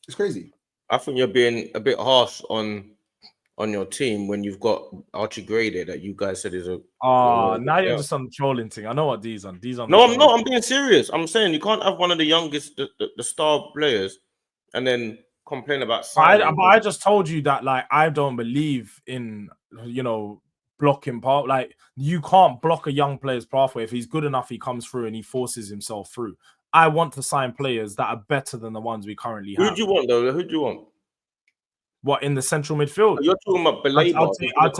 It's crazy. I think you're being a bit harsh on your team when you've got Archie Gray that you guys said is a. Now you're just on trolling thing. I know what these on. No, I'm not. I'm being serious. I'm saying you can't have one of the youngest, the star players, and then complain about signing. I just told you that, like, I don't believe in, blocking part. Like, you can't block a young player's pathway. If he's good enough, he comes through and he forces himself through. I want to sign players that are better than the ones we currently have. Who do you want, though? Who do you want? What, in the central midfield? You're talking about Belabor. I'll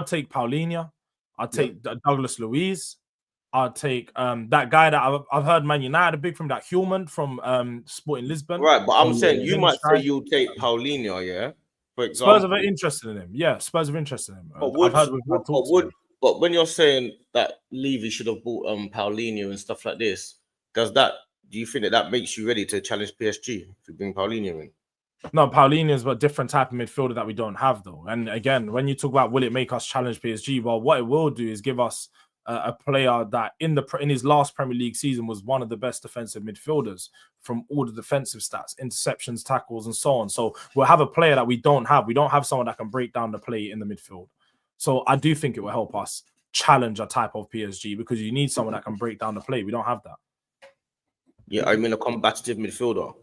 take Paulinho. I'll take Douglas Luiz. I'll take that guy that I've heard Man United are big from, that Heung-min from Sporting Lisbon. Right, but I'm saying you might say you'll take Paulinho, yeah? For example. Spurs are very interested in him. Yeah, Spurs are interested in him. But when you're saying that Levy should have bought Paulinho and stuff like this, do you think that makes you ready to challenge PSG if you bring Paulinho in? No, Paulinho is a different type of midfielder that we don't have, though. And again, when you talk about will it make us challenge PSG, well, what it will do is give us a player that in his last Premier League season was one of the best defensive midfielders from all the defensive stats, interceptions, tackles, and so on. So we'll have a player that we don't have. We don't have someone that can break down the play in the midfield. So I do think it will help us challenge a type of PSG, because you need someone that can break down the play. We don't have that. Yeah, I mean a combative midfielder.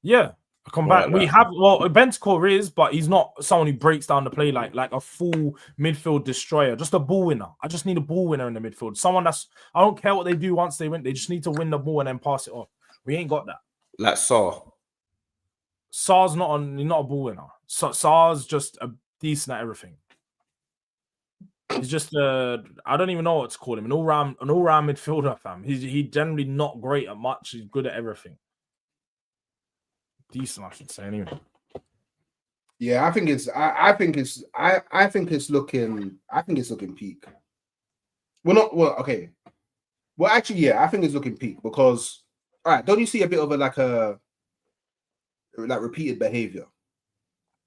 Yeah. We have, Bentancur is, but he's not someone who breaks down the play like a full midfield destroyer. Just a ball winner. I just need a ball winner in the midfield. Someone I don't care what they do once they win. They just need to win the ball and then pass it off. We ain't got that. Like Sar's not a ball winner. Sar's just a decent at everything. He's just I don't even know what to call him. An all-round midfielder, fam. He's generally not great at much. He's good at everything. Decent, I should say. Anyway. Yeah, I think it's looking peak. Okay. Well, actually, yeah, I think it's looking peak because, all right, don't you see a bit of a repeated behavior?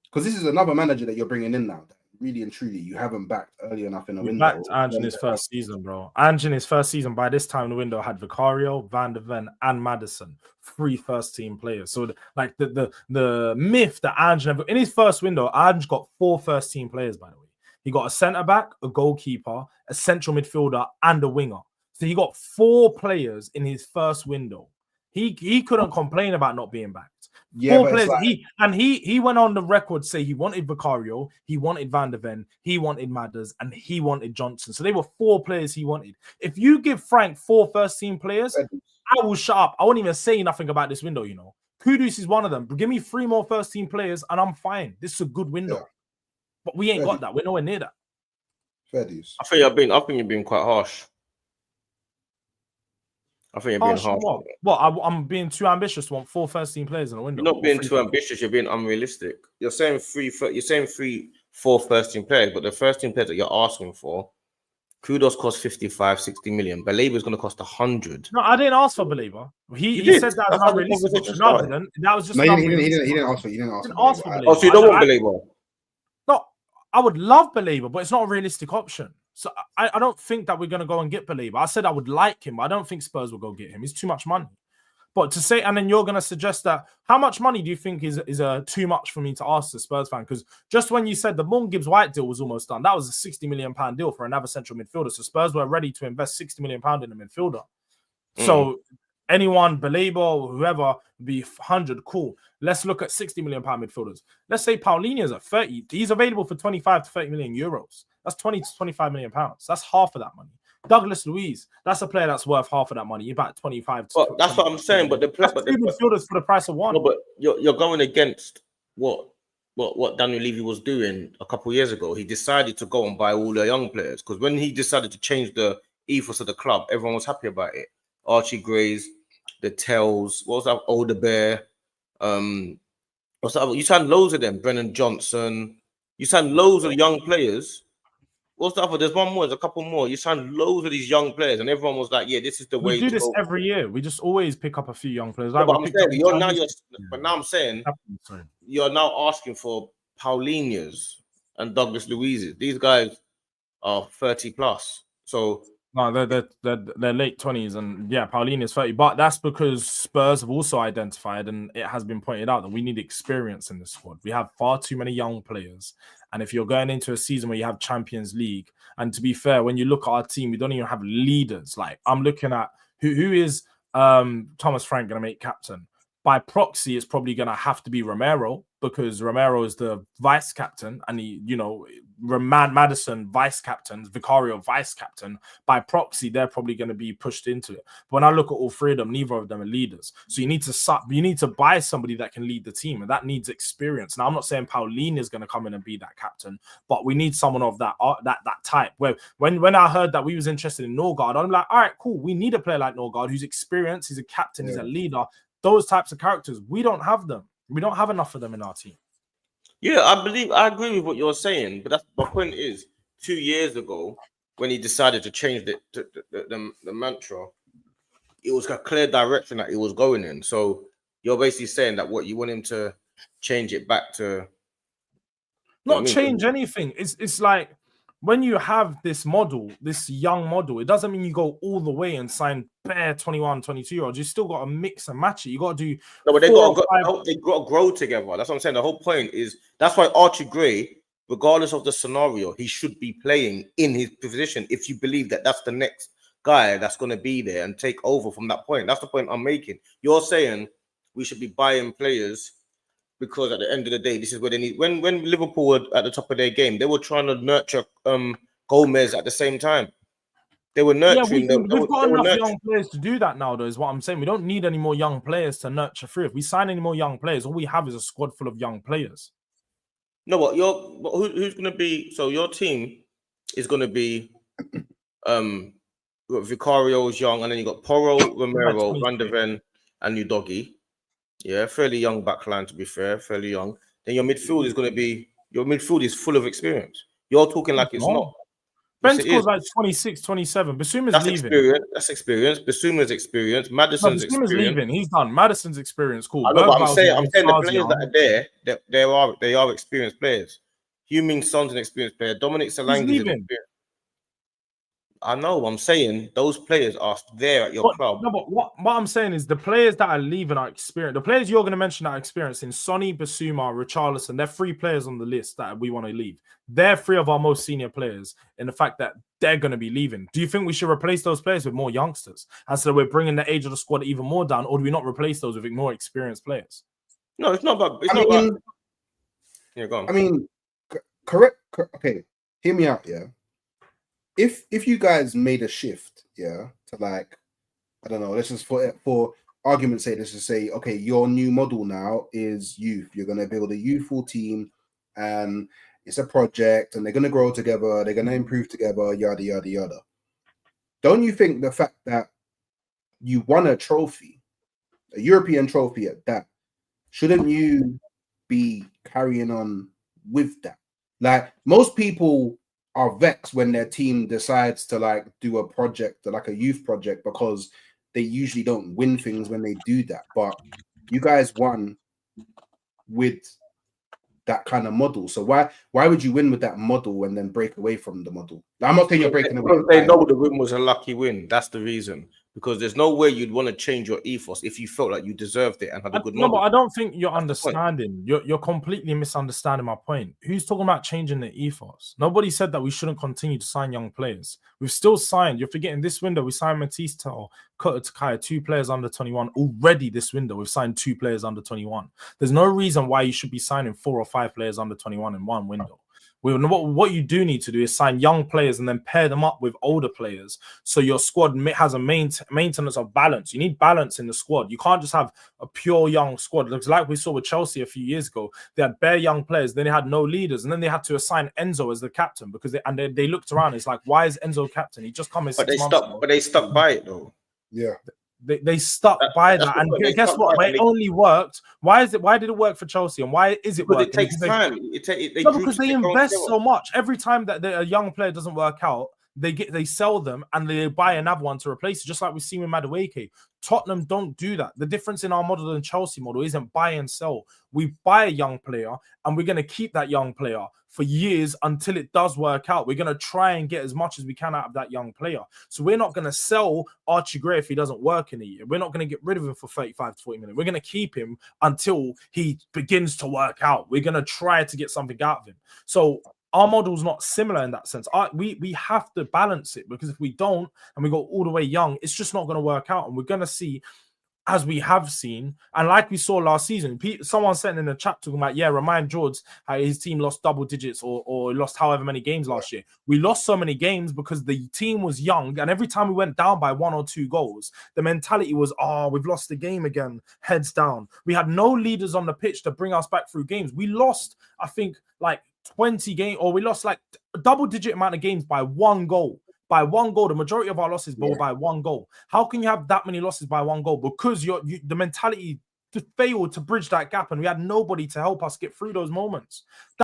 Because this is another manager that you're bringing in now. Really and truly, you haven't backed early enough in the window. Backed Ange in his first season, bro. Ange in his first season, by this time in the window, had Vicario, Van de Ven, and Maddison, 3 first-team players. So, the myth that Ange never... In his first window, Ange got 4 first-team players, by the way. He got a centre-back, a goalkeeper, a central midfielder, and a winger. So, he got 4 players in his first window. He couldn't complain about not being backed. Yeah, 4 players. He went on the record to say he wanted Vicario, he wanted Van de Ven, he wanted Maddison, and he wanted Johnson. So they were 4 players he wanted. If you give Frank 4 first-team players, I will shut up. I won't even say nothing about this window, you know. Kudus is one of them. Give me 3 more first-team players, and I'm fine. This is a good window. Yeah. But we ain't got that. We're nowhere near that. Fair dues. I think you're being quite harsh. I think you're being harsh. What? I'm being too ambitious to want 4 first-team players in the window. You're not being too ambitious. You're being unrealistic. You're saying 4 first-team players, but the first-team players that you're asking for, Kudus cost 55, 60 million. Belabor is going to cost 100. No, I didn't ask for Belabor. He said that was unrealistic. No, I didn't. That was just he didn't ask for. He didn't ask for Belabor. Oh, so you don't want Belabor? No, I would love Belabor, but it's not a realistic option. So I don't think that we're going to go and get Belabor. I said I would like him, but I don't think Spurs will go get him. It's too much money. But to say, and then you're going to suggest that, how much money do you think is too much for me to ask the Spurs fan? Because just when you said the Morgan Gibbs-White deal was almost done, that was a £60 million deal for another central midfielder. So Spurs were ready to invest £60 million in a midfielder. So anyone, Belabor, whoever, be 100, cool. Let's look at £60 million midfielders. Let's say Paulinho is at 30. He's available for 25 to 30 million euros. That's 20 to 25 million pounds. That's half of that money. Douglas Luiz, that's a player that's worth half of that money. You're about 25 to that's what I'm saying. But the midfielders for the price of 1. No, but you're going against what Daniel Levy was doing a couple of years ago. He decided to go and buy all the young players because when he decided to change the ethos of the club, everyone was happy about it. Archie Grays, the Tells, what was that? Older Bear. What's that? You signed loads of them. Brennan Johnson. You signed loads of young players. What's the other? There's one more. There's a couple more. You signed loads of these young players, and everyone was like, "Yeah, this is the way." We do this every year. We just always pick up a few young players. But now I'm saying you're now asking for Paulinhos and Douglas Luizes. These guys are 30 plus. So No, they're late 20s, and yeah, Pauline is 30. But that's because Spurs have also identified, and it has been pointed out, that we need experience in the squad. We have far too many young players, and if you're going into a season where you have Champions League, and to be fair, when you look at our team, we don't even have leaders. Like, I'm looking at who is Thomas Frank going to make captain? By proxy, it's probably going to have to be Romero, because Romero is the vice captain, and he, Maddison vice captain, Vicario vice captain. By proxy, they're probably going to be pushed into it. But when I look at all three of them, neither of them are leaders. So you need to buy somebody that can lead the team, and that needs experience. Now, I'm not saying Pauline is going to come in and be that captain, but we need someone of that type. Where when I heard that we was interested in Norgard, I'm like, all right, cool. We need a player like Norgard who's experienced, he's a captain, he's a leader. Those types of characters, we don't have them. We don't have enough of them in our team. Yeah, I agree with what you're saying, but that's my point. Is 2 years ago when he decided to change the mantra, it was a clear direction that he was going in. So you're basically saying that what you want him to change it back to, not change anything. It's like, when you have this model, this young model, it doesn't mean you go all the way and sign bare 21, 22-year-olds. You still got to mix and match it. You got to do. No, but they got to grow together. That's what I'm saying. The whole point is, that's why Archie Gray, regardless of the scenario, he should be playing in his position if you believe that that's the next guy that's going to be there and take over from that point. That's the point I'm making. You're saying we should be buying players because at the end of the day, this is where they need. When Liverpool were at the top of their game, they were trying to nurture Gomez at the same time. They were nurturing. Yeah, we've got enough young players to do that now, though, is what I'm saying. We don't need any more young players to nurture through. If we sign any more young players, all we have is a squad full of young players. No, who's going to be? So your team is going to be Vicario's young, and then you got Porro, Romero, Van de Ven, and Udogie. Yeah, fairly young backline, to be fair, fairly young. Then your midfield is going to be, your midfield is full of experience. You're talking like it's not. Bentco's like 26, 27. Basuma's leaving. That's experience. Basuma's experience. Maddison's experience. Leaving. He's done. Maddison's experience. Cool. I know, but I'm saying the players that are there, they are experienced players. Heung-min Son's an experienced player. Dominic Solanke's an experienced. I know. I'm saying those players are there at your club. No, but what I'm saying is the players that are leaving are experienced. The players you're going to mention are experienced in Sonny, Basuma, Richarlison. They're 3 players on the list that we want to leave. They're 3 of our most senior players in the fact that they're going to be leaving. Do you think we should replace those players with more youngsters? And so we're bringing the age of the squad even more down, or do we not replace those with more experienced players? No, it's not about. Yeah, go on. I mean, correct. Okay, hear me out. Yeah. If you guys made a shift, to like, I don't know, let's just for argument's sake, let's just say, okay, your new model now is youth. You're gonna build a youthful team, and it's a project, and they're gonna grow together, they're gonna improve together, yada yada yada. Don't you think the fact that you won a trophy, a European trophy at that, shouldn't you be carrying on with that? Like, most people are vexed when their team decides to like do a project, like a youth project, because they usually don't win things when they do that. But you guys won with that kind of model. So why would you win with that model and then break away from the model? I'm not saying you're breaking away. They know the win was a lucky win. That's the reason. Because there's no way you'd want to change your ethos if you felt like you deserved it and had a good model. No, but I don't think you're understanding. You're completely misunderstanding my point. Who's talking about changing the ethos? Nobody said that we shouldn't continue to sign young players. We've still signed. You're forgetting this window. We signed Matista or Kota Takaya, 2 players under 21. Already this window, we've signed 2 players under 21. There's no reason why you should be signing 4 or 5 players under 21 in one window. What you do need to do is sign young players and then pair them up with older players, so your squad has a maintenance of balance. You need balance in the squad. You can't just have a pure young squad. Looks like we saw with Chelsea a few years ago. They had bare young players, then they had no leaders, and then they had to assign Enzo as the captain because they looked around. It's like, why is Enzo captain? He just come in 6 months ago. But they stuck by it though. Yeah. They stuck by that, and guess what? It only worked. Why did it work for Chelsea, and why is it working? It takes time. Because they invest so much. Every time that a young player doesn't work out, they sell them and they buy another one to replace it, just like we've seen with Madueke. Tottenham don't do that. The difference in our model and Chelsea model isn't buy and sell. We buy a young player and we're going to keep that young player for years until it does work out. We're going to try and get as much as we can out of that young player. So we're not going to sell Archie Gray if he doesn't work in a year. We're not going to get rid of him for 35 to 40 million. We're going to keep him until he begins to work out. We're going to try to get something out of him. So our model's not similar in that sense. We have to balance it, because if we don't and we go all the way young, it's just not going to work out. And we're going to see, as we have seen, and like we saw last season, someone sent in the chat talking about, remind George how his team lost double digits or lost however many games last year. We lost so many games because the team was young, and every time we went down by 1 or 2 goals, the mentality was, we've lost the game again, heads down. We had no leaders on the pitch to bring us back through games. We lost, I think, like 20 games, or we lost like a double-digit amount of games by 1 goal. By 1 goal, the majority of our losses were by 1 goal. How can you have that many losses by 1 goal? Because the mentality failed to bridge that gap, and we had nobody to help us get through those moments.